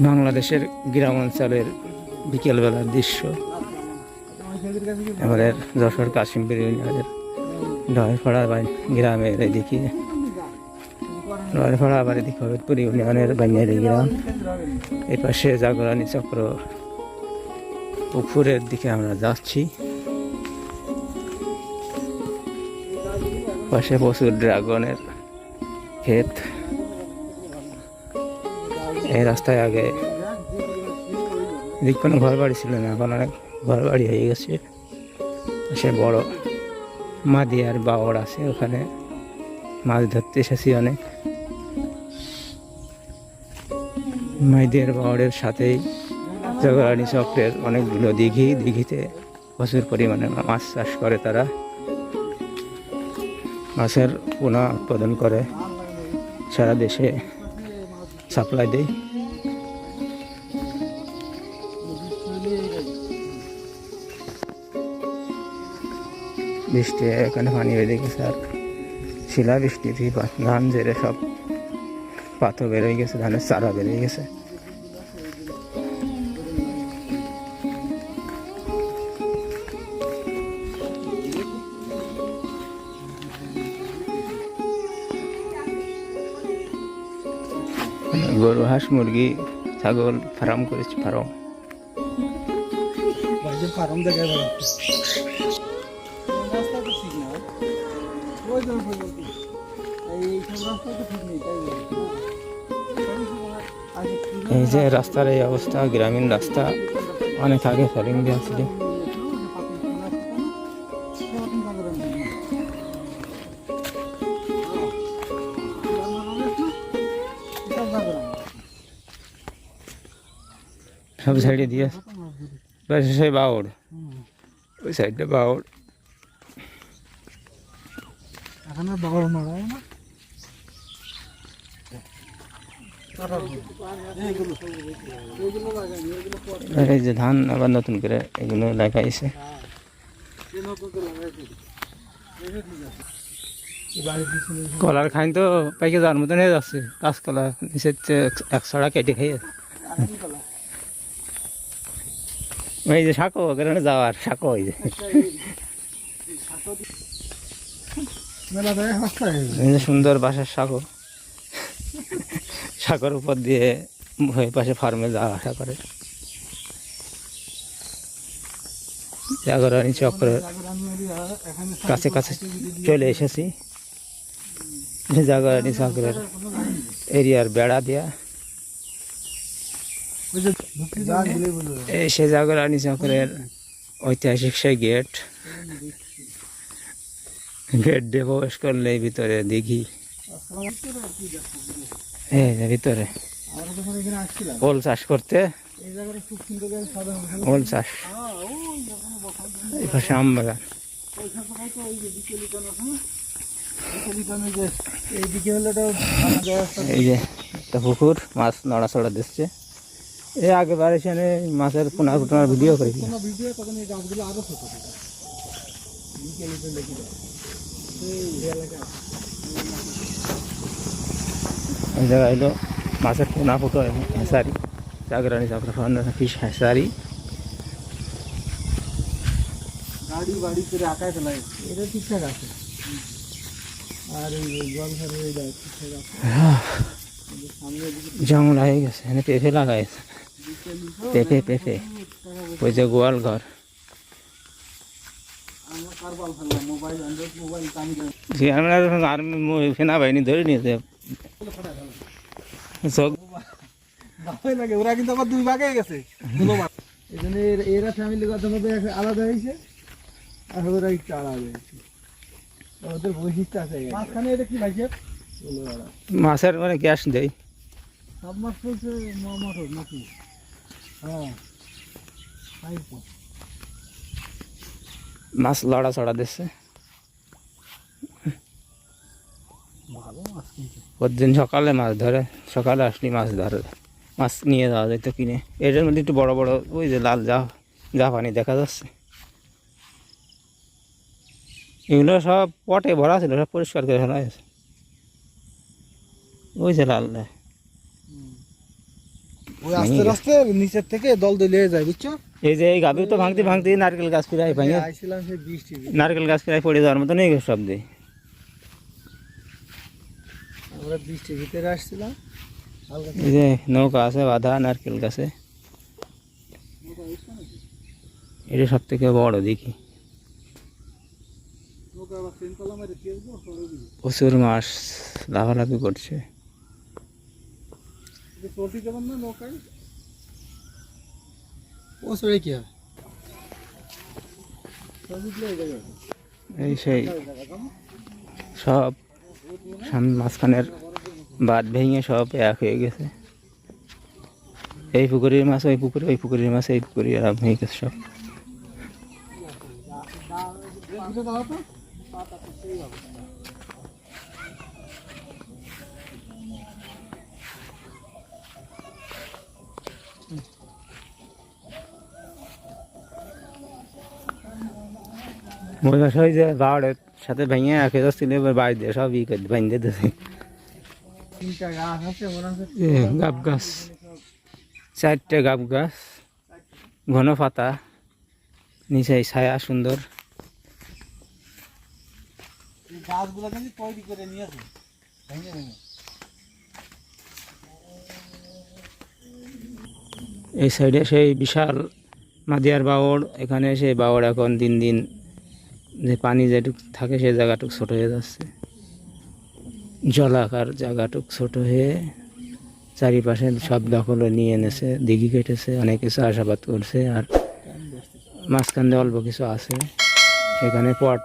বাংলাদেশের গ্রাম অঞ্চলের বিকেলবেলার দৃশ্য। আমাদের যশোর কাশিমপুর ইউনিয়নের ডয়ফড়া গ্রামের এদিকে, ডয়ফড়া আবার এদিকে হবিবপুর ইউনিয়নের বানিয়ারি গ্রাম। এই পাশে জাগরণী চক্র পুকুরের দিকে আমরা যাচ্ছি। পাশে প্রচুর ড্রাগনের ক্ষেত। এই রাস্তায় আগে এদিক কোনো ঘর বাড়ি ছিল না, এখন অনেক ঘর বাড়ি হয়ে গেছে। সে বড় মাদিয়ার বাওড় আছে, ওখানে মাছ ধরতে এসেছি অনেক। মাদিয়ার বাওড়ের সাথেই জাগরণী চক্রের অনেকগুলো দিঘিতে প্রচুর পরিমাণে মাছ চাষ করে তারা। মাছের পোনা উৎপাদন করে সারা দেশে সাপ্লাই দেয়। বৃষ্টি এখানে পানি বেঁধে গেছে, আর শিলা বৃষ্টি ধান ঝেড়ে সব পাথর বেরোয় গেছে, ধানের চারা বেরিয়ে গেছে। গরু, হাঁস, মুরগি, ছাগল ফার্ম করেছি। ফার্ম এই যে রাস্তার এই অবস্থা, গ্রামীণ রাস্তা অনেক আগে ফলিং দিয়ে আসলে। সব সাইডে দিয়ে সেই বাউড়, ওই সাইডটা বাউড়। এই যে ধান আবার নতুন করে এগুলো লাগাইছে। কলার খাইন তো পাইকে যাওয়ার মতন হয়ে যাচ্ছে। কাঁচকলা নিচে এক ছড়া কেটে খেয়ে, এই যে শাকো ওখানে যাওয়ার শাকো, ওই যে সুন্দর বাসার শাকো, শাকর উপর দিয়ে ওই পাশে ফার্মে যাওয়া আসা করে। জাগরণী চক্রের কাছে কাছে চলে এসেছি। জাগরণী চক্রের এরিয়ার বেড়া দেয়া, এই সে জাগরণী চক্রের ঐতিহাসিক সেই গেট। গেট দিয়ে প্রবেশ করলে ভিতরে দিঘি, ভিতরে ওল চাষ করতে, ওল চাষ। এই পাশে আম বাগান। এই যে একটা পুকুর, মাছ নড়াচড়া দিচ্ছে। এই আগেবার এখানে মাছের পোনা কুটনার ভিডিও করেছি। এই জায়গা হলো মাছের পোনা ফুটো হেঁসারি, জাগরণী চক্র ফিশ হেঁসারি। জঙ্গল হয়ে গেছে, এখানে পেঁপে লাগাইছে, পেঁপে। ওই যে গোয়াল ঘর। সেনাবাহিনী ধরে নিয়েছে। ওরা কিন্তু আবার দুই ভাগে গেছে, এরা ফ্যামিলিগত ভাবে আলাদা হয়েছে, আর ওরা একটু আলাদা হয়েছে। ওদের বৈশিষ্ট্য আছে। মাঝখানে এটা কি ভাইছে? মাছের মানে গ্যাস দেয়। সব মাছ পড়ছে মটর নাকি? হ্যাঁ, মাছ লড়া চড়া দিচ্ছে। প্রতিদিন সকালে মাছ ধরে, সকালে আসলে মাছ ধরে, মাছ নিয়ে যাওয়া যায় তো কিনে। এটার মধ্যে একটু বড় বড় ওই যে লাল জাপানি দেখা যাচ্ছে। এগুলো সব পটে ভরা ছিল, সব পরিষ্কার করে ফেলা হয়েছে। ওই যে লাল ওই আস্তে আস্তে নিচের থেকে দল দলিয়ে যায়, বুঝছো? এই যে এই গাভী তো ভাঙতে ভাঙতে নারকেল গাছ প্রায় ভাঙে, আইছিলাম সেই বৃষ্টি, নারকেল গাছ প্রায় পড়ে যাওয়ার মতো নেই শব্দে। আমরা বৃষ্টির ভিতরে আসছিলাম। এই যে নৌকা আছে বাঁধা নারকেল গাছে, এটা সব থেকে বড় দেখি। প্রচুর মাছ লাফালাফি করছে। এই সেই সব মাঝখানের বাঁধ ভেঙে সব এক হয়ে গেছে। এই পুকুরের মাছ ওই পুকুরে, ওই পুকুরের মাছ এই পুকুরে আরাম হয়ে গেছে সব। মহিলা ওই যে বাড়ের সাথে ভেঙে একে যাচ্ছিল, এবার বাড়ি দিয়ে সব ই করে ভেঙে দিতেছে। গাব গাছ, 4টে গাব গাছ, ঘন পাতা, নিচে ছায়া সুন্দর। গাছগুলো কিন্তু তৈরি করে নিয়েছে ভেঙে ভেঙে। এই সাইডে সেই বিশাল মাদিয়ার বাওড়, এখানে সেই বাওড় এখন দিন দিন যে পানি যেটুক থাকে সেই জায়গাটুক ছোট হয়ে যাচ্ছে, জলাকার জায়গাটুক ছোট হয়ে চারিপাশে সব দখল নিয়ে এনেছে, দিঘি কেটেছে, অনেক কিছু আশাবাদ করছে। আর মাঝখান দিয়ে অল্প কিছু আছে, সেখানে পট